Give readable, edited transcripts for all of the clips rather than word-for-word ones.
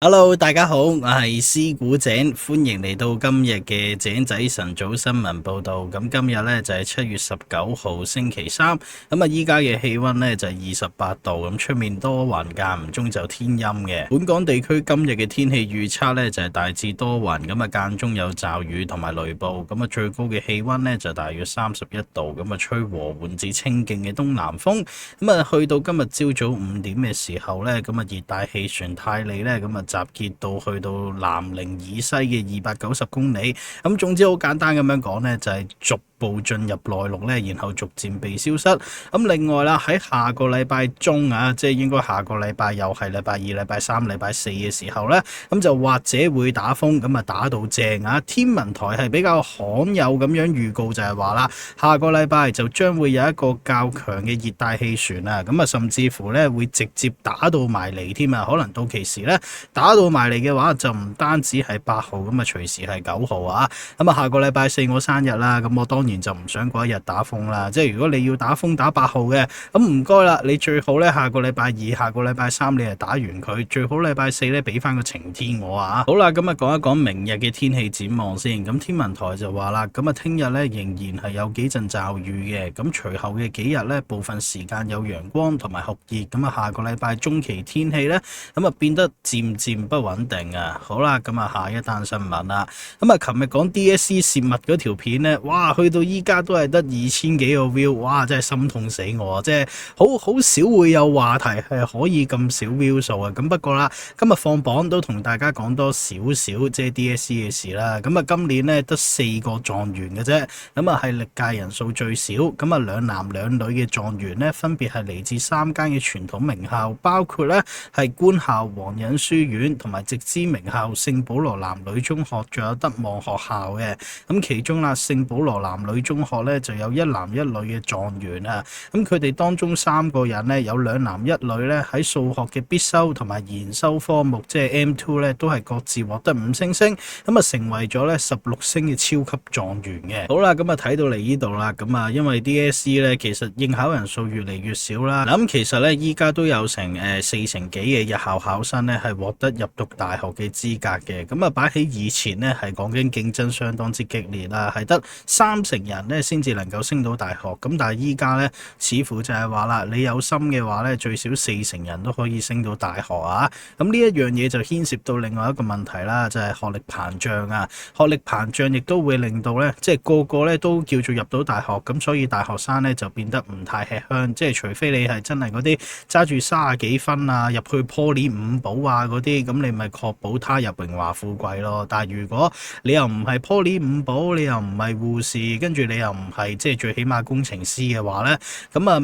Hello，大家好，我係師古井，歡迎嚟到今日嘅井仔晨早新聞報道。咁今日呢，就係7月19號星期三，咁依家嘅氣溫呢，就係28度，咁出面多雲間唔中就天陰嘅。本港地區今日嘅天氣預測呢，就係大致多雲，咁間中有驟雨同埋雷暴，咁最高嘅氣溫呢，就大約31度，咁吹和緩至清勁嘅東南風。咁去到今日朝早5點嘅時候呢，咁熱帶氣旋泰利呢，咁集結到去到南寧以西嘅290公里，咁總之好簡單咁樣講呢，就係逐步進入內陸呢，然後逐漸被消失。咁另外啦，喺下個禮拜中啊，即係應該下個禮拜又係禮拜二、禮拜三、禮拜四嘅時候呢，咁就或者會打風，咁打到正啊！天文台係比較罕有咁樣預告，就係話啦，下個禮拜就將會有一個較強嘅熱帶氣旋啊，咁甚至乎呢會直接打到埋嚟添啊！可能到期時呢，打到埋嚟嘅話，就唔單止係8號，咁隨時係9號啊！咁下個禮拜四我生日啦，咁我當然就唔想嗰一日打風啦。即係如果你要打風打8號嘅，咁唔該啦，你最好呢下個禮拜二、下個禮拜三你係打完佢，最好禮拜四呢俾翻個晴天我啊！好啦，咁講一講明日嘅天氣展望先。咁天文台就話啦，咁聽日呢仍然係有幾陣驟雨嘅，咁隨後嘅幾日呢，部分時間有陽光同埋酷熱，咁下個禮拜中期天氣呢，咁變得漸漸不穩定啊！好啦，下一單新聞啦。琴日講 DSE 泄密嗰條片呢，哇，去到依家都係得2000幾個 view， 哇，真係心痛死我啊！即係好少會有話題係可以咁少 view 數啊。咁不過啦，今日放榜都同大家講多少少即係 DSE 嘅事啦。今年呢，得4個狀元嘅啫，係歷屆人數最少。2男2女嘅狀元呢，分別係嚟自3間嘅傳統名校，包括呢係官校皇仁書院同埋直資名校聖保羅男女中學，仲有德望學校嘅。其中啦，聖保羅男女中學咧就有1男1女嘅狀元啊。佢哋當中3個人呢，有2男1女咧喺數學嘅必修同埋研修科目，即係 M2 咧，都係各自獲得5星星，成為咗咧16星嘅超級狀元嘅。好啦，睇到嚟呢度啦，因為 DSE 咧其實應考人數越嚟越少啦。其實咧依家都有成4成幾嘅日校考生咧係獲得入讀大學嘅資格嘅。擺喺以前呢，係講緊競爭相當之激烈啦，係得3成人呢先至能夠升到大學。但係依家呢，似乎就係話啦，你有心嘅話呢，最少4成人都可以升到大學啊。呢一樣嘢就牽涉到另外一個問題啦，就係學歷膨脹啊。學歷膨脹亦都會令到呢，即係個個呢都叫做入到大學，咁所以大學生呢就變得唔太吃香。即係除非你係真係嗰啲揸住30幾分啊，入去 Poly 5保啊嗰啲，咁你咪確保他入榮華富貴咯。但係如果你又唔係 Poly 5保，你又唔係護士，跟住你又唔係即係最起碼工程師嘅話呢，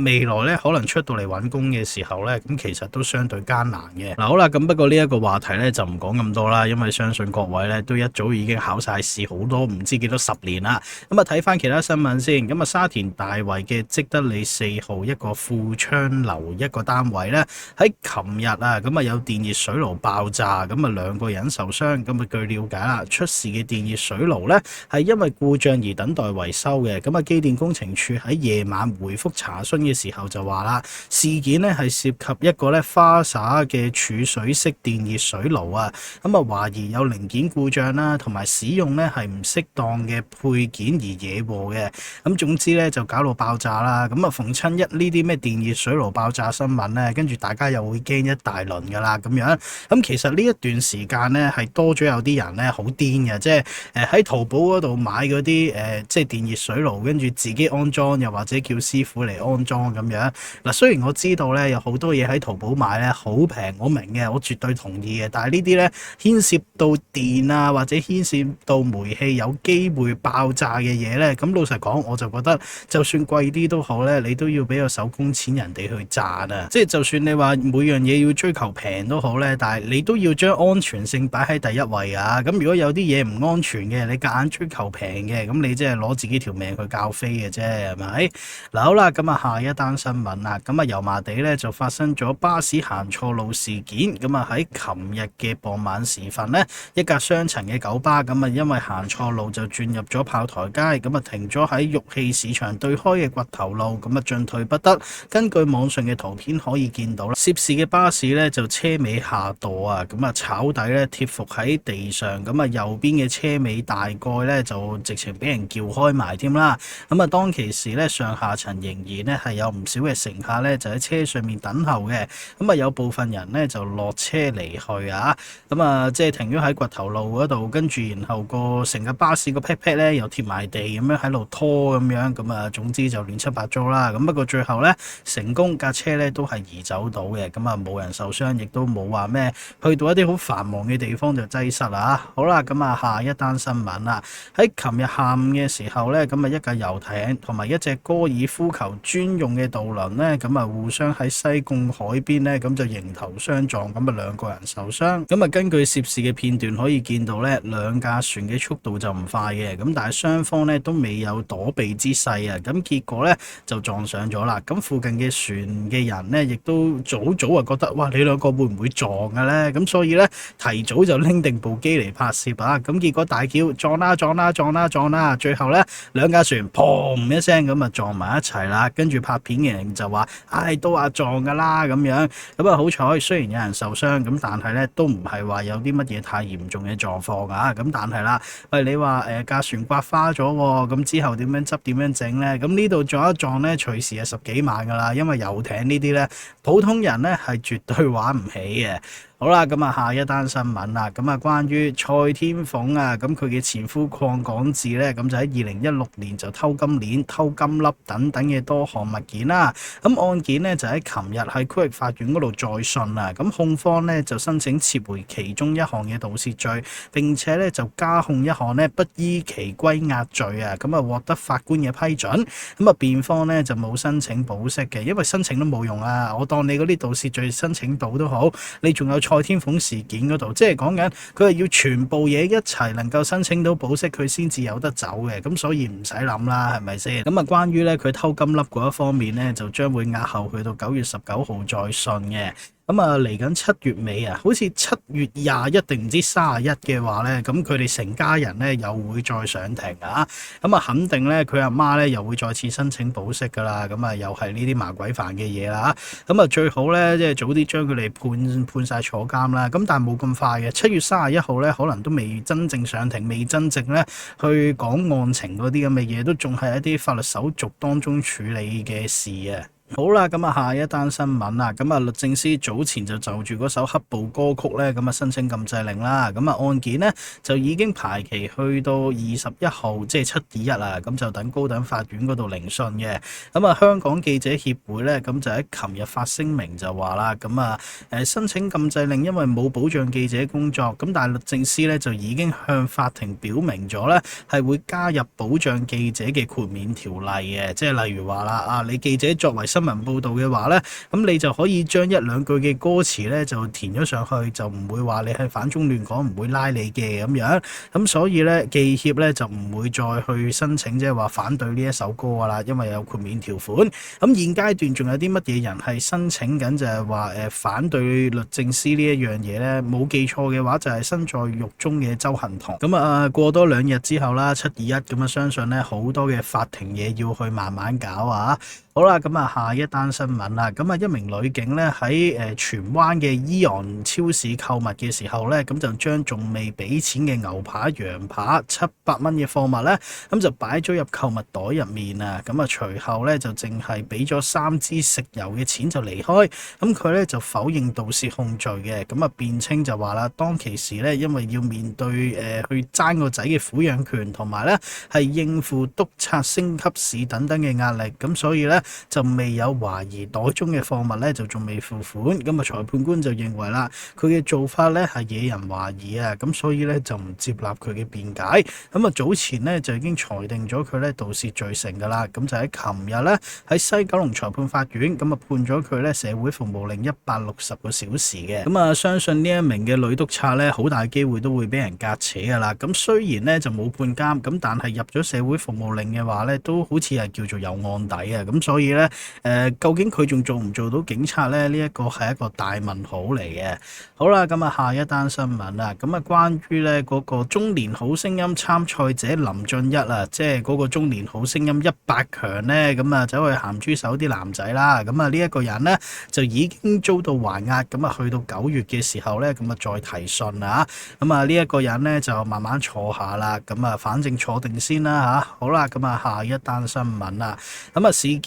未來呢可能出到嚟揾工嘅時候呢，咁其實都相對艱難嘅。好啦，不過呢一個話題呢就唔講咁多啦，因為相信各位呢都一早已經考晒試好多唔知幾多10年啦。睇翻其他新聞先，沙田大圍嘅積德里4號一個富昌樓一個單位呢，喺琴日啊，有電熱水爐爆炸，2個人受傷。據了解啦，出事嘅電熱水爐呢係因為故障而等待維修嘅。機電工程署喺夜晚回覆查詢嘅時候就話啦，事件呢係涉及一個花灑嘅儲水式電熱水爐啊，懷疑有零件故障啦，同埋使用呢係唔適當嘅配件而惹禍嘅。總之呢就搞到爆炸啦。逢親一呢啲咩電熱水爐爆炸新聞呢，跟住大家又會驚一大輪噶啦咁樣。其實呢一段時間呢係多咗有啲人呢好癲嘅，即係喺淘寶嗰度買嗰啲即係電熱水爐，跟住自己安裝，又或者叫師傅嚟安裝咁樣。雖然我知道呢有好多嘢喺淘寶買呢好平，我明嘅，我絕對同意嘅。但係呢啲呢牽涉到電啊，或者牽涉到煤氣有機會爆炸嘅嘢呢，咁老實講我就覺得就算貴啲都好呢，你都要俾個手工錢人哋去賺啊。即係就算你話每樣嘢要追求平都好呢，但係你都要將安全性擺喺第一位啊。咁如果有啲嘢唔安全嘅，你夾硬追求平嘅，咁你即係攞自己條命去教飛嘅啫，係咪？嗱，好啦，咁啊下一單新聞啦，咁啊油麻地咧就發生咗巴士行錯路事件，咁啊喺琴日嘅傍晚時分呢，一架雙層嘅九巴咁啊因為行錯路就轉入咗炮台街，咁啊停咗喺玉器市場對開嘅掘頭路，咁啊進退不得。根據網上嘅圖片可以見到啦，涉事嘅巴士咧就車尾下墮啊，咁啊炒底咧貼伏喺地上，咁啊右邊嘅車尾大蓋咧就直情俾人撬開埋添啦。咁啊當其時咧上下層仍然咧係有唔少嘅乘客咧就喺車上面等候嘅，咁啊有部分人咧就落車離去啊，咁啊即係停咗喺掘頭路嗰度，跟住然後個成架巴士個 pat pat 咧又貼埋地咁樣喺度拖咁樣，咁啊總之就亂七八糟啦。咁不過最後咧成功架車咧都係移走到嘅，咁啊冇人受傷，亦都冇話咩去到一啲好繁忙嘅地方就擠塞啦。好啦，咁啊下一單新聞啦，喺琴日下午嘅時候咧，咁啊一架遊艇同埋一隻高爾夫球專用嘅渡輪咧，咁啊互相喺西貢海邊咧，咁就迎頭相撞，咁啊兩個人受傷。咁啊根據涉事嘅片段可以見到咧，兩架船嘅速度就唔快嘅，咁但係雙方咧都未有躲避之勢啊，咁結果咧就撞上咗啦。咁附近嘅船嘅人咧，亦都早啊覺得哇，你兩個會唔會撞嘅咧？咁所以咧提早就拎定部機嚟拍攝啊。咁結果大叫撞啦，最後咧兩架船砰一聲咁啊撞埋一齊啦。跟住拍片嘅人就話：都話撞噶啦咁樣。咁啊好彩，雖然有人受傷，咁但係咧都唔係話有啲乜嘢太嚴重嘅狀況啊。咁但係啦，喂你話架船刮花咗喎，咁之後點樣執點樣整咧？咁呢度撞一撞咧，隨時係10幾萬噶啦，因為遊艇呢啲咧，普通人咧係絕對玩唔起嘅。好啦，咁啊下一單新聞啦，咁啊關於蔡天鳳啊，咁佢嘅前夫鄺港智咧，咁就喺2016年就偷金鏈、偷金粒等等嘅多項物件啦。咁案件呢，就喺琴日喺區域法院嗰度再訊啊，咁控方呢，就申請撤回其中一項嘅盜竊罪，並且咧就加控一項呢不依期歸押罪啊，咁啊獲得法官嘅批准。咁啊辯方呢，就冇申請保釋嘅，因為申請都冇用啊。我當你嗰啲盜竊罪申請到都好，你仲有蔡天鳳事件嗰度，即係講緊佢係要全部嘢一齊能夠申請到保釋，佢先至有得走嘅。咁所以唔使諗啦，係咪先？咁啊關於咧佢偷金粒嗰一方面咧，就將會押後去到9月19號再訊嘅。咁啊嚟緊7月尾啊，好似7月21定唔知31嘅話咧，咁佢哋成家人咧又會再上庭啊！咁啊肯定咧佢阿媽咧又會再次申請保釋噶啦，咁啊又係呢啲麻鬼煩嘅嘢啦。咁啊最好咧即係早啲將佢哋判晒坐監啦。咁但係冇咁快嘅，7月31號咧可能都未真正上庭，未真正咧去講案情嗰啲咁嘅嘢，都仲係一啲法律手續當中處理嘅事啊。好啦，咁啊下一單新聞啦，咁啊律政司早前就住嗰首黑暴歌曲咧，咁啊申請禁制令啦，咁啊案件呢，就已經排期去到21號，即係7/21啦，咁就等高等法院嗰度聆訊嘅。咁啊香港記者協會咧，咁就喺琴日發聲明就話啦，咁啊申請禁制令，因為冇保障記者工作，咁但係律政司咧就已經向法庭表明咗咧，係會加入保障記者嘅豁免條例嘅，即係例如話啦，你記者作為新聞報導嘅話咧，咁你就可以將一兩句嘅歌詞咧就填咗上去，就唔會話你係反中亂港，唔會拉你嘅咁樣。咁所以咧，記協咧就唔會再去申請即係話反對呢一首歌噶啦，因為有豁免條款。咁現階段仲有啲乜嘢人係申請緊就係話反對律政司呢一樣嘢咧？冇記錯嘅話就係身在獄中嘅鄒幸彤。咁啊過多2日之後啦，7/21咁啊，相信咧好多嘅法庭嘢要去慢慢搞啊。好啦，咁啊下一單新聞啦，咁啊一名女警咧喺荃灣嘅伊昂超市購物嘅時候咧，咁就將仲未俾錢嘅牛扒、羊扒700蚊嘅貨物咧，咁就擺咗入購物袋入面啊，咁啊隨後咧就淨係俾咗3支食油嘅錢就離開，咁佢咧就否認盜竊控罪嘅，咁啊辯稱就話啦，當其時咧因為要面對去爭個仔嘅撫養權同埋咧係應付督察升級試等等嘅壓力，咁所以咧就未有懷疑袋中嘅貨物咧就仲未付款，咁啊裁判官就認為啦，佢嘅做法咧係惹人懷疑啊，咁所以咧就唔接納佢嘅辯解。咁啊早前咧就已經裁定咗佢咧盜竊罪成噶啦，咁就喺琴日咧喺西九龍裁判法院咁啊判咗佢咧社會服務令160個小時嘅。咁啊相信呢一名嘅女督察咧好大機會都會俾人革扯噶啦。咁雖然咧就冇判監，咁但係入咗社會服務令嘅話咧都好似係叫做有案底啊。咁所以咧究竟佢仲做唔做到警察咧？呢一個係一個大問號嚟嘅。好啦，咁啊下一單新聞啦，咁啊關於咧嗰個中年好聲音參賽者林俊逸啊，即係嗰個中年好聲音100強咧，咁啊走去鹹豬手啲男仔啦，咁啊呢一個人咧就已經遭到還押，咁啊去到9月嘅時候咧，咁啊再提訊啊，咁啊呢一個人咧就慢慢坐下啦，咁啊反正坐定先啦嚇。好啦，咁啊下一單新聞啦，咁啊市建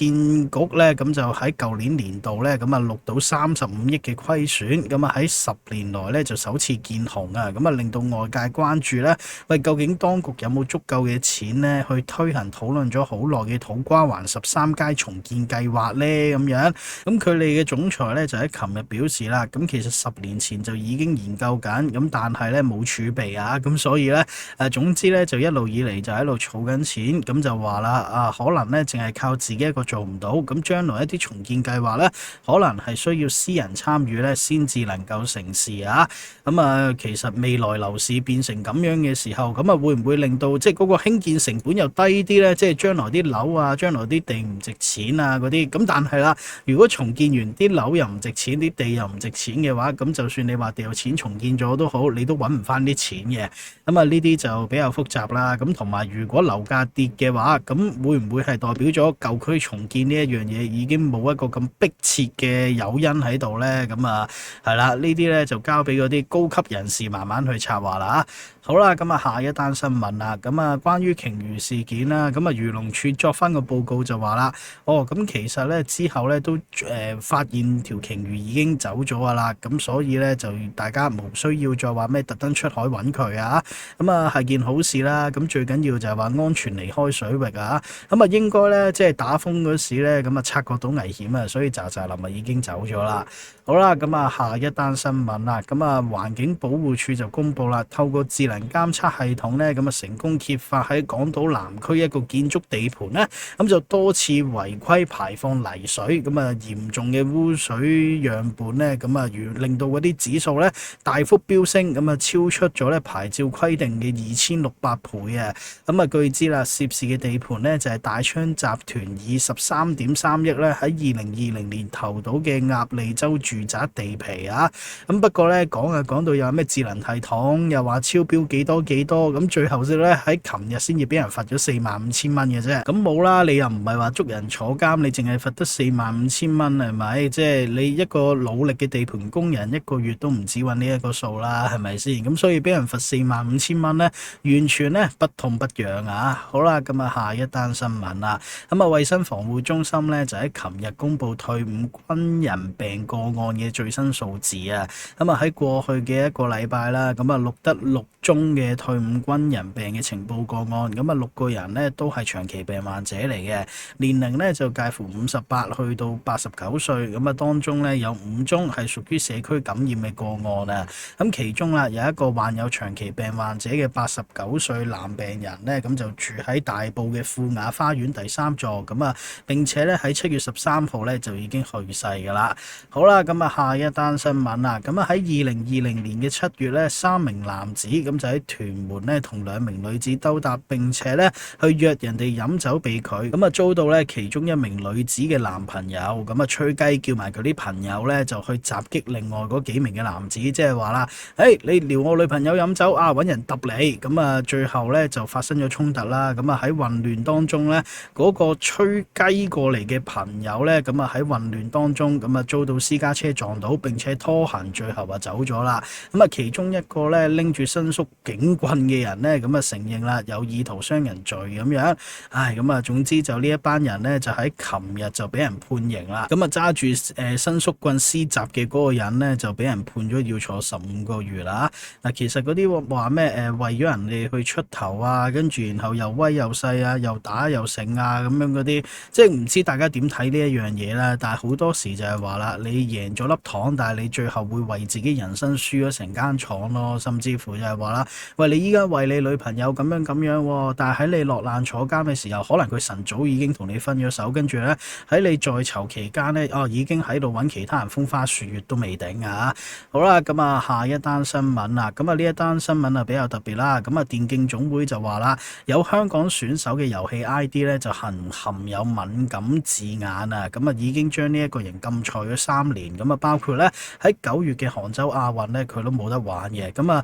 局咧咁就喺舊年年度咧咁啊錄到35億嘅虧損，咁啊喺10年來咧就首次見紅啊，咁啊令到外界關注咧，喂究竟當局有冇足夠嘅錢咧去推行討論咗好耐嘅土瓜灣13街重建計劃咧咁樣？咁佢哋嘅總裁咧就喺琴日表示啦，咁其實10年前就已經研究緊，咁但係咧冇儲備啊，咁所以咧總之咧就一路以嚟就喺度儲緊錢，咁就話啦可能咧淨係靠自己一個做唔到，咁將來一啲重建計劃咧可能係需要私人參與咧先至能夠成事啊。咁啊其實未來樓市變成咁樣嘅時候，咁啊會唔會令到即係嗰個興建成本又低啲咧？即係將來啲樓啊，將來啲地唔值錢啊嗰啲，咁但係啦，如果重建完啲樓又唔值錢，啲地又唔值錢嘅話，咁就算你話掉錢重建咗都好，你都揾唔翻啲錢嘅。咁啊呢啲就比較複雜啦。咁同埋如果樓價跌嘅話，咁會唔會係代表咗舊區重建呢一樣嘢已經冇一個咁迫切嘅誘因喺度咧？咁啊係啦，呢啲咧就交俾嗰啲高級人士慢慢去策劃啦。好啦，咁啊下一單新聞啦，咁啊關於鯨魚事件啦，咁啊漁農署作翻個報告就話啦，咁其實咧之後咧都發現條鯨魚已經走咗噶啦，咁所以咧就大家無需要再話咩特登出海揾佢啊，咁啊係件好事啦，咁最緊要就係話安全離開水域啊，咁啊應該咧即係打風嗰時咧咁啊察覺到危險啊，所以喳喳林啊已經走咗啦。好啦，咁啊下一單新聞啦，咁啊環境保護署就公布啦，透過智能監測系統咧，咁啊成功揭發喺港島南區一個建築地盤咧，咁就多次違規排放泥水，咁啊嚴重嘅污水樣本咧，咁啊令到嗰啲指數咧大幅飆升，咁啊超出咗咧牌照規定嘅2600倍啊！咁啊據知啦，涉事嘅地盤咧就係大昌集團以13.3億咧喺2020年投到嘅鴨脷洲住宅地皮啊！咁不過咧講到有咩智能系統，又話超標幾多，咁最後咧喺琴日先至俾人罰咗45,000蚊嘅啫。咁冇啦，你又唔係話捉人坐監，你淨係罰得45,000蚊係咪？即係你一個努力嘅地盤工人一個月都唔止揾呢一個數啦，係咪先？咁所以俾人罰45,000蚊咧，完全咧不痛不癢啊！好啦，咁啊下一單新聞啦，咁啊衛生防護中心咧就喺琴日公布退伍軍人病個案嘅最新數字啊！咁啊喺過去嘅一個禮拜啦，咁啊錄得6宗嘅退伍軍人病嘅情報個案，咁啊6個人呢都係長期病患者嚟嘅，年齡呢就介乎58去到89歲，咁啊當中呢有5宗係屬於社區感染嘅個案啊，咁其中啦有一個患有長期病患者嘅89歲男病人呢，咁就住喺大埔嘅富雅花園第3座，咁啊並且呢喺7月13號呢就已經去世噶啦。好啦，咁啊下一單新聞啦，咁啊喺2020年嘅7月呢，3名男子咁就喺屯門呢同2名女子兜搭，並且呢去約人哋飲酒被拒，咁啊遭到呢其中一名女子嘅男朋友咁啊吹雞叫埋佢啲朋友呢就去襲擊另外嗰幾名嘅男子，即係話啦，你撩我女朋友飲酒啊，揾人揼你，咁啊最後呢就發生咗衝突啦，咁啊喺混亂當中呢，嗰個吹雞過嚟嘅朋友呢，咁啊喺混亂當中咁啊遭到私家車撞到，並且拖行，最後啊走咗啦。咁啊其中一個呢拎住伸縮警棍嘅人呢，咁啊承認啦有意圖傷人罪咁樣。咁啊總之就呢一班人呢，就喺琴日就俾人判刑啦。咁啊揸住伸縮棍施襲嘅嗰個人呢，就俾人判咗要坐15個月啦。嗱，其實嗰啲話咩為咗人哋去出頭啊，跟住然後又威又勢啊，又打又勝啊咁樣嗰啲，即係係唔知大家點睇呢一樣嘢啦。但係好多時就係話啦，你贏咗粒糖，但係你最後會為自己人生輸咗成間廠咯。甚至乎就係話啦，喂，你依家為你女朋友咁樣，但係喺你落難坐監嘅時候，可能佢晨早已經同你分咗手，跟住咧喺你在囚期間咧，已經喺度揾其他人風花雪月都未定啊！好啦，咁啊下一單新聞啊，咁啊呢一單新聞啊比較特別啦。咁啊電競總會就話啦，有香港選手嘅遊戲 ID 咧就含有敏感字眼啊，咁啊已經將呢一個人禁賽咗3年。咁啊包括咧喺9月嘅杭州亞運咧，佢都冇得玩嘅。咁啊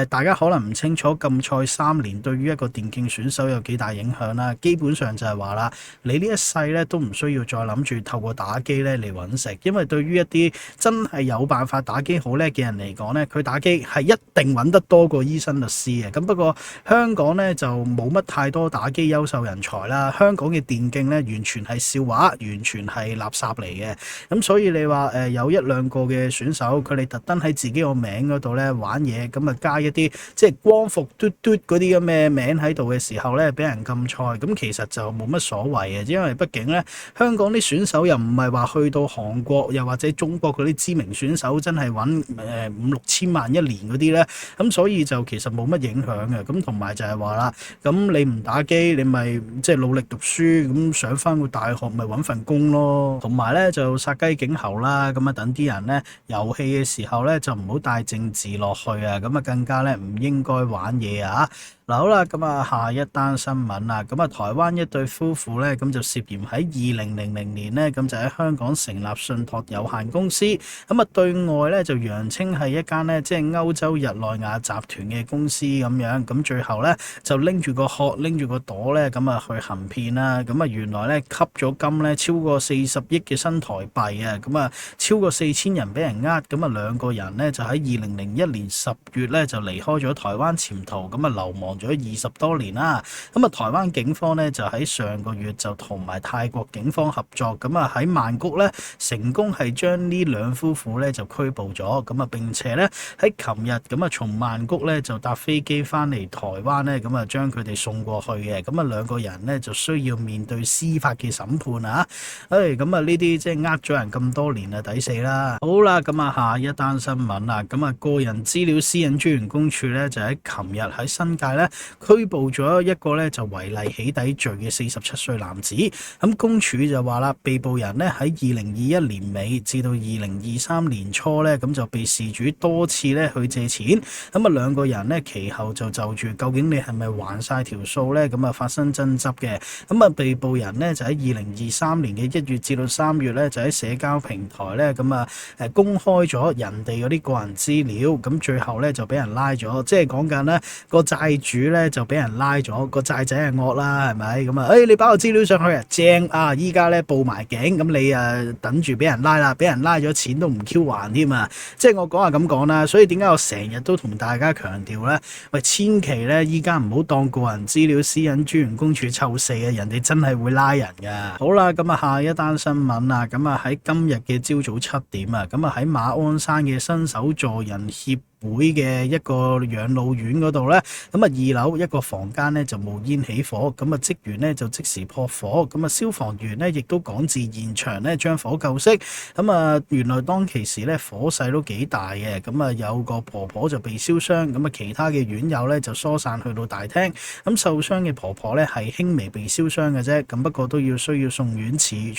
大家可能唔清楚禁賽3年對於一個電競選手有幾大影響啦。基本上就係話啦，你呢一世咧都唔需要再諗住透過打機咧嚟揾食，因為對於一啲真係有辦法打機好叻嘅人嚟講咧，佢打機係一定揾得多過醫生律師嘅。咁不過香港咧就冇乜太多打機優秀人才啦。香港嘅電競咧完全係笑話，完全係垃圾嚟嘅。咁所以你話有一兩個嘅選手，佢哋特登喺自己個名嗰度咧玩嘢，咁啊加一啲即係光復嘟嘟嗰啲咁嘅名喺度嘅時候咧，俾人禁賽，咁其實就冇乜所謂嘅，因為畢竟咧香港啲選手又唔係話去到韓國又或者中國嗰啲知名選手真係揾5-6千萬一年嗰啲咧，咁所以就其實冇乜影響嘅。咁同埋就係話啦，咁你唔打機，你咪即係努力讀書，咁上翻個大學咪揾份工咯。同埋咧就殺雞儆猴啦，咁啊等啲人咧遊戲嘅時候咧就唔好帶政治落去啊，咁啊更加咧唔應該玩嘢啊。嗱好啦，咁啊下一單新聞啦，咁啊台灣一對夫婦咧，咁就涉嫌喺2000年咧，咁就喺香港成立信託有限公司，咁啊對外咧就揚稱係一間咧即係歐洲日內瓦集團嘅公司咁樣，咁最後咧就拎住個殼拎住個朵咧，咁啊去行騙啦，咁啊原來咧吸咗金咧超過40億嘅新台幣啊，咁啊超過4000人俾人呃，咁啊兩個人咧就喺2001年10月咧就離開咗台灣潛逃，咁啊流亡咗20多年啦。咁啊台灣警方咧就喺上個月就同埋泰國警方合作，咁啊喺曼谷咧成功係將呢兩夫婦咧就拘捕咗，咁啊並且咧喺琴日咁啊從曼谷咧就搭飛機翻嚟台灣咧，咁啊將佢哋送過去嘅，咁啊兩個人咧就需要面對司法嘅審判啊。咁啊呢啲即係呃咗人咁多年啊，抵死啦。好啦，咁啊下一單新聞啦，咁啊個人資料私隱專員公署咧就喺琴日喺新界咧拘捕咗一個咧就違例起底罪嘅47歲男子。咁公署就話啦，被捕人咧喺2021年尾至到2023年初咧，咁就被事主多次咧去借錢。咁啊兩個人咧其後就住究竟你係咪還晒條數咧，咁啊發生爭執嘅。咁啊被捕人咧就喺2023年嘅1月至到3月咧就喺社交平台咧咁啊公開咗人哋嗰啲個人資料，咁最後咧就俾人拉咗，即係講緊咧個債主咧就俾人拉咗，個債仔係惡啦，係咪咁啊？你擺個資料上去啊，正啊！依家咧報埋警，咁你等住俾人拉啦，俾人拉咗錢都唔 Q 還添啊！即係我講下咁講啦，所以點解我成日都同大家強調咧？喂，千祈咧依家唔好當個人資料私隱專員公署臭四啊！人哋真係會拉人噶。好啦，咁啊下一單新聞啊，咁啊喺今日嘅朝早7點啊，咁啊喺馬鞍山嘅新手助人協會嘅一個養老院嗰度咧，咁啊2樓一個房間咧就冒煙起火，咁啊職員咧就即時撲火，咁啊消防員咧亦都趕至現場咧將火救熄。咁啊原來當其時咧火勢都幾大嘅，咁啊有個婆婆就被燒傷，咁啊其他嘅院友咧就疏散去到大廳。咁受傷嘅婆婆咧係輕微被燒傷嘅啫，咁不過都需要送院處理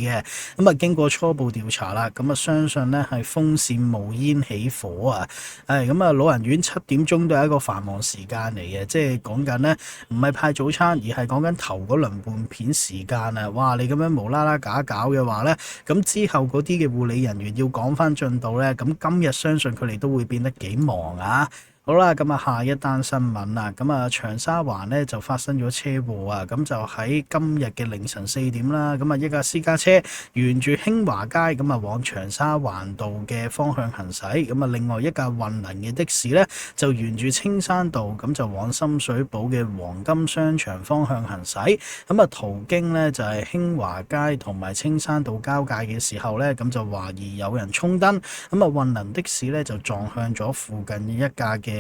嘅。咁啊經過初步調查啦，咁啊相信咧係風扇冒煙起火啊。咁啊，老人院7點鐘都係一個繁忙時間嚟嘅，即係講緊咧唔係派早餐，而係講緊頭嗰輪半片時間啊！哇，你咁樣無啦啦搞嘅話咧，咁之後嗰啲嘅護理人員要趕翻進度咧，咁今日相信佢哋都會變得幾忙啊！好啦，咁啊下一單新聞啦，咁啊長沙灣咧就發生咗車禍啊，咁就喺今日嘅凌晨4點啦，咁啊一架私家車沿住興華街咁啊往長沙灣道嘅方向行駛，咁啊另外一架運能嘅的士咧就沿住青山道咁就往深水埗嘅黃金商場方向行駛，咁啊途經咧就係興華街同埋青山道交界嘅時候咧，咁就懷疑有人衝燈，咁啊運能的士咧就撞向咗附近嘅一架嘅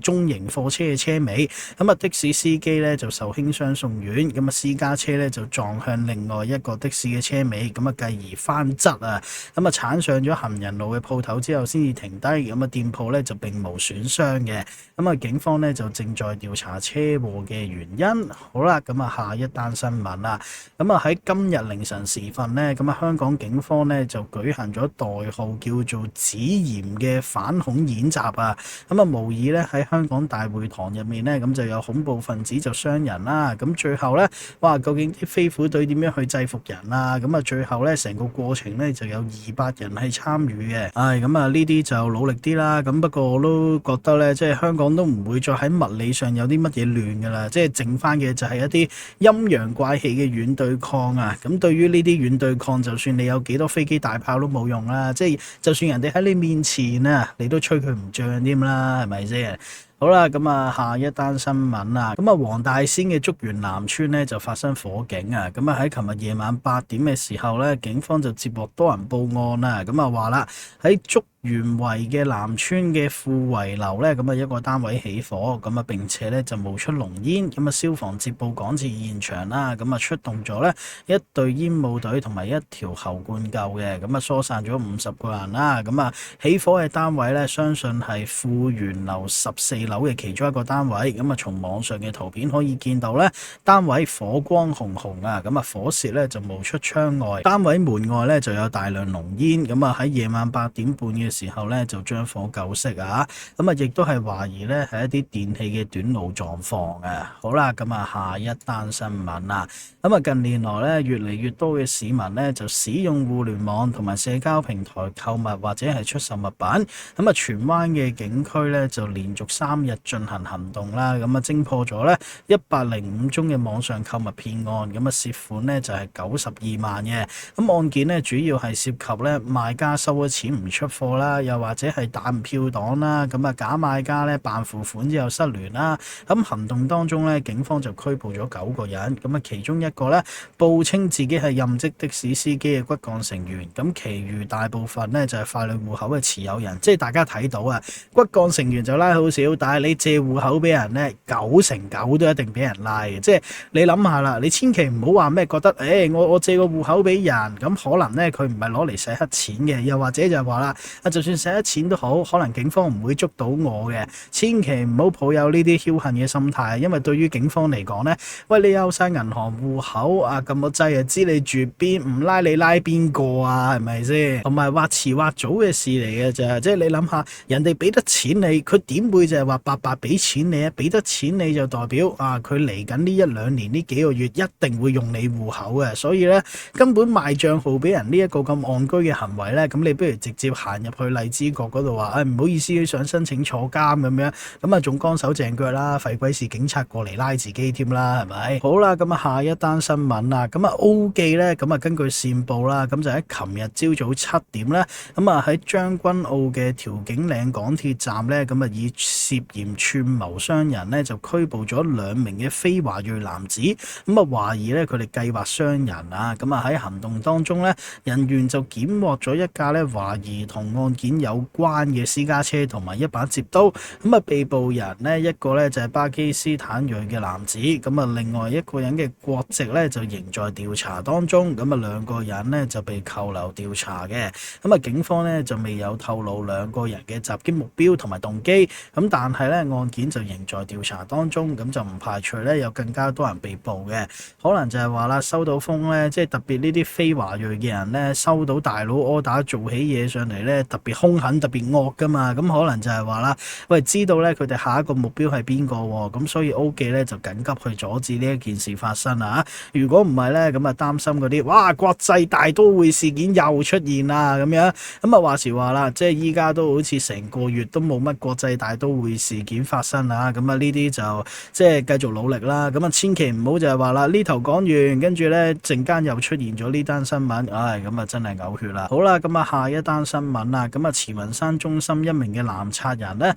中型貨車嘅車尾，咁啊的士司機咧就受輕傷送院，咁啊私家車咧就撞向另外一個的士嘅車尾，咁啊繼而翻側啊，咁啊鏟上咗行人路嘅鋪頭之後先至停低，咁啊店鋪咧就並無損傷嘅，咁啊警方咧就正在調查車禍嘅原因。好啦，咁啊下一單新聞啦，咁啊喺今日凌晨時分呢，咁啊香港警方咧就舉行咗代號叫做紫炎嘅反恐演習啊，咁啊模擬咧喺香港大會堂入面咧，咁就有恐怖分子就傷人啦，咁最後咧，哇究竟啲飛虎隊點樣去制服人啊？咁啊最後咧成個過程咧就有200人係參與嘅，咁啊呢啲就努力啲啦，咁不過我都覺得咧，即係香港都唔會再喺物理上有啲乜嘢亂噶啦，即係剩翻嘅就係一啲陰陽怪氣嘅軟對抗啊，咁對於呢啲軟對抗，就算你有幾多飛機大炮都冇用啦，即係就算人哋喺你面前啊，你都吹佢唔脹添啦，係咪先？好啦，咁啊下一單新聞啊，咁啊黃大仙嘅竹園南村咧就發生火警啊，咁啊喺琴日夜晚8點嘅時候咧，警方就接獲多人報案啦，咁啊話啦喺竹園圍嘅南村嘅富圍樓咧，咁啊一個單位起火，咁啊並且咧就冒出濃煙，咁啊消防接報趕至現場啦，咁啊出動咗咧一隊煙霧隊同埋一條喉灌救嘅，咁啊疏散咗50個人啦，咁啊起火嘅單位咧相信係富源樓14樓嘅其中一個單位，咁啊從網上嘅圖片可以見到咧單位火光紅紅啊，咁啊火舌咧就冒出窗外，單位門外咧就有大量濃煙，咁啊喺夜晚8點半嘅時候咧就將火救熄啊，咁啊亦都係懷疑咧係一啲電器嘅短路狀況啊。好啦，咁啊下一單新聞啦，咁啊近年來咧越嚟越多嘅市民咧就使用互聯網同埋社交平台購物或者係出售物品，咁啊荃灣嘅警區咧就連續3日進行行動啦，咁啊偵破咗咧105宗嘅網上購物騙案，咁啊涉款咧就係92萬嘅，咁案件咧主要係涉及咧賣家收咗錢唔出貨啦，又或者係彈票黨啦，咁啊假賣家咧扮付款之後失聯啦，咁行動當中咧警方就拘捕咗9個人，咁啊其中一個咧報稱自己係任職的士司機嘅骨幹成員，咁其餘大部分咧就係法律戶口嘅持有人，即係大家睇到啊骨幹成員就拉好少，但係你借戶口俾人咧9成9都一定俾人拉嘅，即係你諗下啦，你千祈唔好話咩覺得我借個戶口俾人，咁可能咧佢唔係攞嚟洗黑錢嘅，又或者就係話啦就算洗黑錢都好，可能警方唔會捉到我嘅，千祈唔好抱有呢啲僥倖嘅心態，因為對於警方嚟講咧，喂你有晒銀行戶口啊，撳個掣就知你住邊，唔拉你拉邊個啊，係咪先？同埋話遲話早嘅事嚟嘅咋，即係你諗下，人哋俾得錢你，佢點會就係話白白俾錢你啊？俾得錢你就代表啊，佢嚟緊呢1-2年呢幾個月一定會用你戶口嘅，所以咧根本賣賬號俾人呢一個咁戇居嘅行為咧，咁你不如直接行入去荔枝角嗰度話，唔好意思，想申請坐監咁樣，咁啊仲乾手淨腳啦，費鬼事警察過嚟拉自己添啦，係咪？好啦，咁啊下一單新聞啦，咁啊 O 記咧，咁啊根據線報啦，咁就喺琴日朝早7點咧，咁啊喺將軍澳嘅調景嶺港鐵站咧，咁啊以涉嫌串謀傷人咧，就拘捕咗2名嘅非華裔男子，咁啊懷疑咧佢哋計劃傷人啊，咁啊喺行動當中咧，人員就檢獲咗一架咧懷疑同案件有關嘅私家車同埋一把摺刀，咁啊被捕人呢，一個咧就係巴基斯坦裔嘅男子，咁啊另外一個人嘅國籍咧就仍在調查當中，咁啊2個人呢，就被扣留調查嘅，咁啊警方咧就未有透露2個人嘅襲擊目標同埋動機，咁但係咧案件就仍在調查當中，咁就唔排除咧有更加多人被捕嘅，可能就係話啦收到風咧，即係特別呢啲非華裔嘅人咧收到大佬柯打做起嘢上嚟咧，特別兇狠特別惡噶嘛，咁可能就係話啦，喂知道咧佢哋下一個目標係邊個喎，咁所以 O 記咧就緊急去阻止呢一件事發生啊！如果唔係咧，咁啊擔心嗰啲哇國際大都會事件又出現啦咁樣，咁啊話時話啦，即係依家都好似成個月都冇乜國際大都會事件發生啊，咁啊呢啲就即係繼續努力啦，咁啊千祈唔好就係話啦呢頭講完，跟住咧陣間又出現咗呢單新聞，唉咁啊真係嘔血啦！好啦，咁啊下一單新聞啊，啦，咁慈雲山中心一名嘅男賊人呢，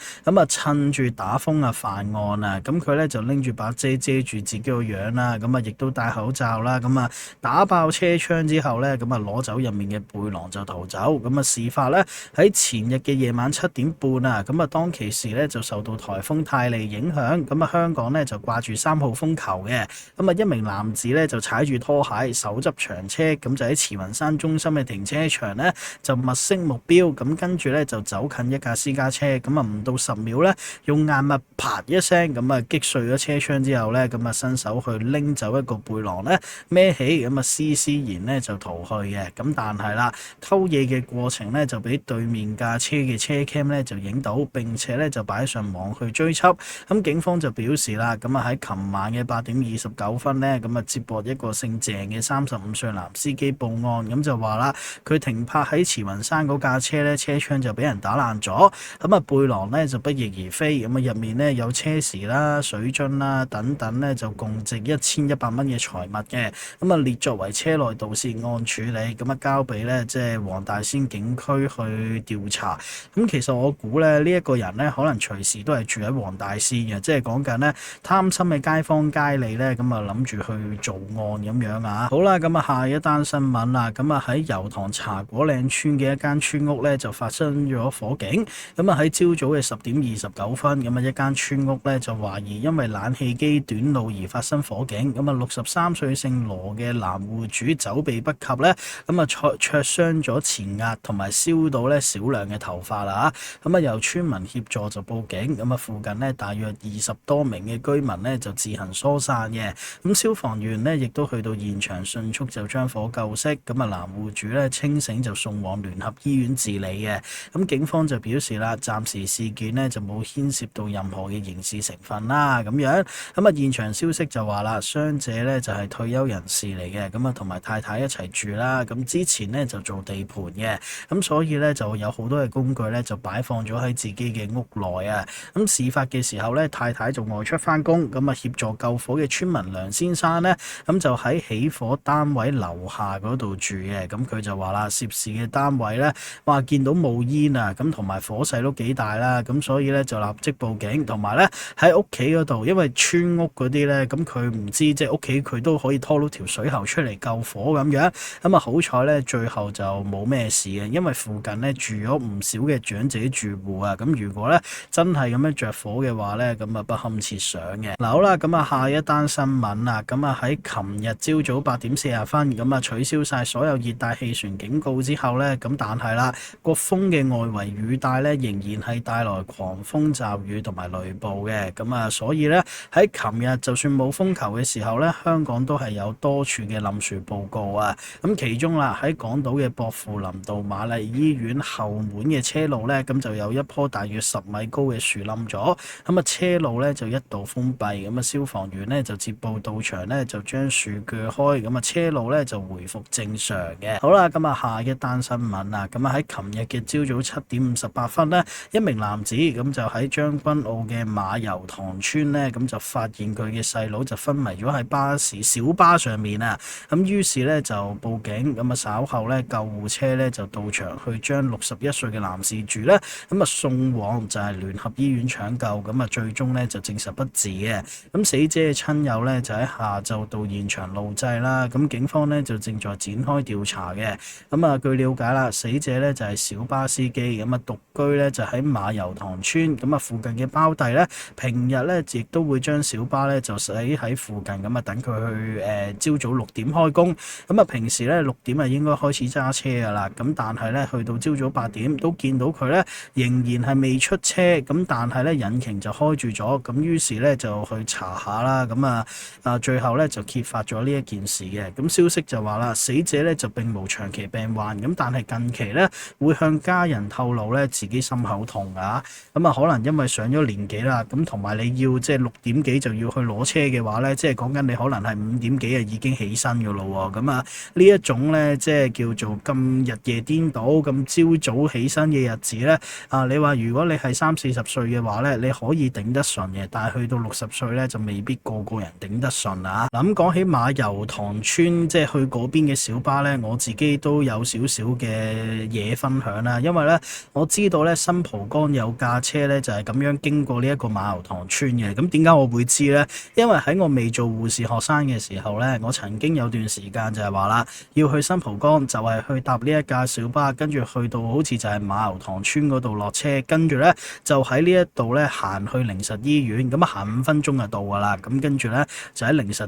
趁住打風犯案啊，咁佢呢就拎住把遮遮住自己個樣啦，亦都戴口罩啦，打爆車窗之後呢，攞走入面嘅背囊就逃走。事發呢喺前日嘅夜晚7點半啊，當其時呢就受到颱風泰利影響，香港呢就掛住3號風球嘅，一名男子呢就踩住拖鞋手執長車，咁就喺慈雲山中心嘅停車場呢就物色目標，跟住呢就走近一架私家車，唔到10秒呢，用硬物啪一聲擊碎咗車窗之後呢，伸手去拎走一個背囊呢，孭起斯然呢就逃去嘅，但係啦，偷嘢嘅過程呢，就俾對面架車嘅車 cam 呢就影到，並且呢就擺上網去追緝。警方就表示啦，喺琴晚嘅8點29分呢，接獲一個姓鄭嘅35歲男司機報案，就話啦，佢停泊喺慈雲山嗰架車呢，車窗就俾人打爛咗，背囊呢就不翼而飛，入面呢有車匙啦、水樽啦等等呢，就共值1100蚊嘅財物嘅，列作為車內盜竊案處理，交俾呢即係黃大仙警區去調查。其實我估呢一個人呢，可能隨時都係住喺黃大仙嘅，即係講緊呢貪心嘅街坊街里呢，諗住去做案咁樣啊。好啦，下一單新聞啦，喺油塘茶果嶺村嘅一間村屋呢，就發生咗火警，喺朝早嘅10點29分，一間村屋呢，就懷疑因為冷氣機短路而發生火警，63歲姓羅嘅男戶主走避不及呢，灼傷咗前額同埋燒到呢少量嘅頭髮啦，由村民協助就報警，附近呢大約20多名嘅居民呢就自行疏散嘅，消防員呢亦都去到現場迅速就將火救熄，男戶主呢清醒就送往聯合醫院治理嘅，警方就表示啦，暫時事件呢就冇牽涉到任何嘅刑事成分啦，咁樣，現場消息就話啦，傷者呢就係退休人士嚟嘅，同埋太太一齊住啦，之前呢就做地盤嘅，所以呢就有好多嘅工具呢就擺放咗喺自己嘅屋內啊，事發嘅時候呢，太太就外出返工，協助救火嘅村民梁先生呢，就喺起火單位樓下嗰度住嘅，佢就話啦，涉事嘅單位呢，話見到冒煙啊，同埋火勢都幾大啦，所以呢就立即報警，同埋呢喺屋企嗰度，因為村屋嗰啲呢，佢唔知即係屋企佢都可以拖到條水喉出嚟救火咁樣，好彩呢最後就冇咩事嘅，因為附近呢住咗唔少嘅長者住戶啊，如果呢真係咁樣着火嘅話呢，不堪設想嘅。嗱好啦，下一單新聞啊，喺琴日朝早8點40分，取消晒所有熱帶氣旋警告之後呢，但係啦個風嘅外圍雨帶呢，仍然係帶來狂風驟雨同埋雷暴嘅，所以呢，喺琴日就算冇風球嘅時候呢，香港都係有多處嘅冧樹報告啊，其中啦喺港島嘅薄扶林道瑪麗醫院後門嘅車路呢，就有一棵大約10米高嘅樹冧咗，車路呢就一度封閉，消防員呢就接報到場呢，就將樹鋸開，車路呢就回復正常嘅。好啦，下一單新聞啊，喺琴日嘅朝早7點58分呢，一名男子就喺將軍澳嘅馬油塘村呢，就發現佢嘅細佬就昏迷咗喺小巴上面啊，於是呢就報警，稍後呢救護車呢就到場去將61歲嘅男事主呢送往就係聯合醫院搶救，最終呢就證實不治嘅。死者嘅親友呢就喺下晝到現場錄製啦，警方呢就正在展開調查嘅。據了解啦，死者呢就係小巴司機，獨居呢就喺馬油塘村，附近嘅胞弟呢平日呢亦都會將小巴呢就駛喺附近，等佢去朝早6點開工，平時呢6點應該開始揸車噶啦，但係呢去到朝早8點都見到佢呢仍然係未出車，但係呢引擎就開住咗，於是呢就去查下啦，最後呢就揭發咗呢一件事嘅。消息就話啦，死者呢就並無長期病患，但係近期呢會向家人透露呢自己心口痛啊，可能因為上咗年紀啦，同埋你要即係6點幾就要去攞車嘅話呢，即係講緊你可能係5點幾已經起身噶咯喎，呢一種呢，即係叫做咁日夜顛倒咁朝早起身嘅日子呢，你話如果你係30-40歲嘅話呢，你可以頂得順嘅，但係去到60歲呢，就未必個個人頂得順啊。咁講起馬油塘村，即係去嗰邊嘅小巴呢，我自己都有少少嘅嘢分分享啦。因為咧我知道咧新蒲崗有架車咧就係咁樣經過呢一個馬游塘村嘅。咁點解我會知咧？因為喺我未做護士學生嘅時候咧，我曾經有段時間就係話啦，要去新蒲崗就係去搭呢一架小巴，跟住去到好似就係馬游塘村嗰度落車，跟住咧就喺呢一度咧行去靈實醫院，咁行5分鐘就到噶啦。咁跟住咧就喺靈實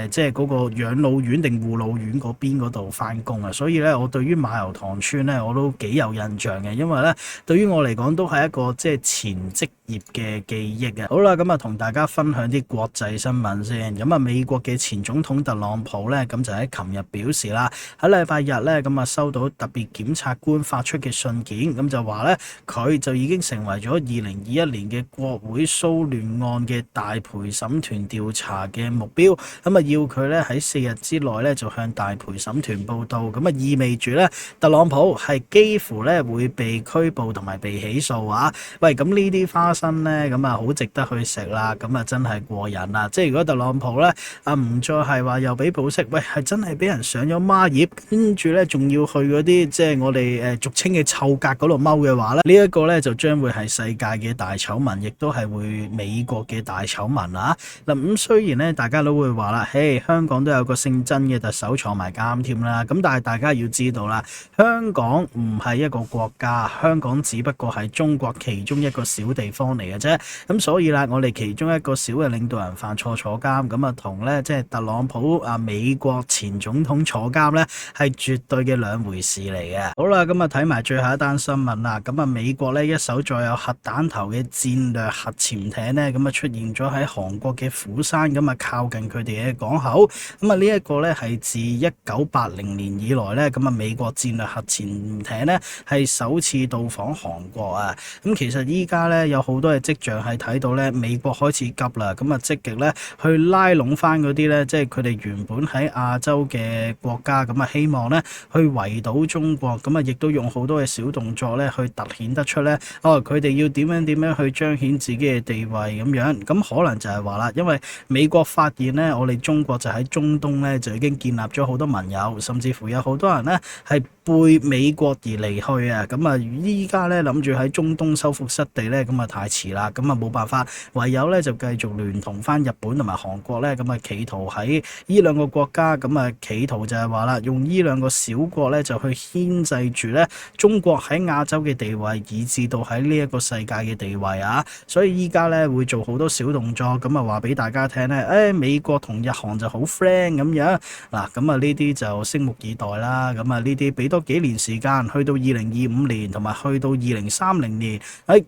即係嗰個養老院定護老院嗰邊嗰度翻工啊。所以咧我對於馬游塘村咧我都幾有印象嘅，因為咧對於我嚟講都係一個即係前職業嘅記憶啊。好啦，咁啊同大家分享啲國際新聞先。咁啊美國嘅前總統特朗普咧咁就喺琴日表示啦，喺禮拜日咧咁啊收到特別檢察官發出嘅信件，咁就話咧佢就已經成為咗2021年嘅國會騷亂案嘅大陪審團調查嘅目標，咁啊要佢咧喺4日之內咧就向大陪審團報到，咁啊意味住咧特朗普係幾乎咧會被拘捕同埋被起訴啊！喂，咁呢啲花生咧咁啊好值得去食啦，咁啊真係過癮啦！即係如果特朗普咧唔再係話又俾保釋，喂係真係俾人上咗孖葉，跟住咧仲要去嗰啲即係我哋俗稱嘅臭格嗰度踎嘅話咧，呢一個咧就將會係世界嘅大醜聞，亦都係會美國嘅大醜聞啊！嗱咁雖然咧大家都會話啦，嘿香港都有個姓曾嘅特首坐埋監添啦，咁但係大家要知道啦，香港唔係一個國家，香港只不過係中國其中一個小地方嚟嘅啫。咁所以啦，我哋其中一個小嘅領導人犯錯坐監，咁啊同咧即係特朗普美國前總統坐監咧係絕對嘅兩回事嚟嘅。好啦，咁啊睇埋最後一單新聞啦。咁啊美國咧一艘載有核彈頭嘅戰略核潛艇咧，咁啊出現咗喺韓國嘅釜山，咁啊靠近佢哋嘅港口。咁啊呢一個咧係自1980年以來咧，咁啊美國戰略核潛艇咧係首次到訪韓國啊。咁其實依家咧有好多嘅跡象係睇到咧美國開始急啦，咁啊積極咧去拉攏翻嗰啲咧，即係佢哋原本喺亞洲嘅國家，咁啊希望咧去圍堵中國，咁啊亦都用好多嘅小動作咧去凸顯得出咧，佢哋要點樣去彰顯自己嘅地位咁樣。咁可能就係話啦，因為美國發現咧，我哋中國就喺中東咧就已經建立咗好多盟友，甚至乎有好多人咧係背美國而離去啊。咁啊依家咧諗住喺中東收復失地咧，咁啊太遲啦，咁啊冇辦法，唯有咧就繼續聯同翻日本同埋韓國咧，咁啊企圖喺呢兩個國家，咁啊企圖就係話啦，用呢兩個小國咧就去牽制住咧中國喺亞洲嘅地位，以至到喺呢一個世界嘅地位啊。所以依家咧會做好多小動作，咁啊話俾大家聽咧，美國同日韓就好 friend 咁樣嗱，咁啊呢啲就拭目以待啦。咁啊呢啲俾多幾年時間，去到2025年同埋去到2030年，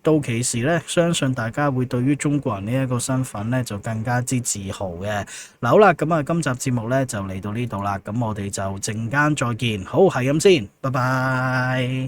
到期時咧，相信大家會對於中國人呢一個身份咧就更加之自豪嘅。嗱好啦，咁啊今集節目咧就嚟到呢度啦，咁我哋就陣間再見，好係咁先，拜拜。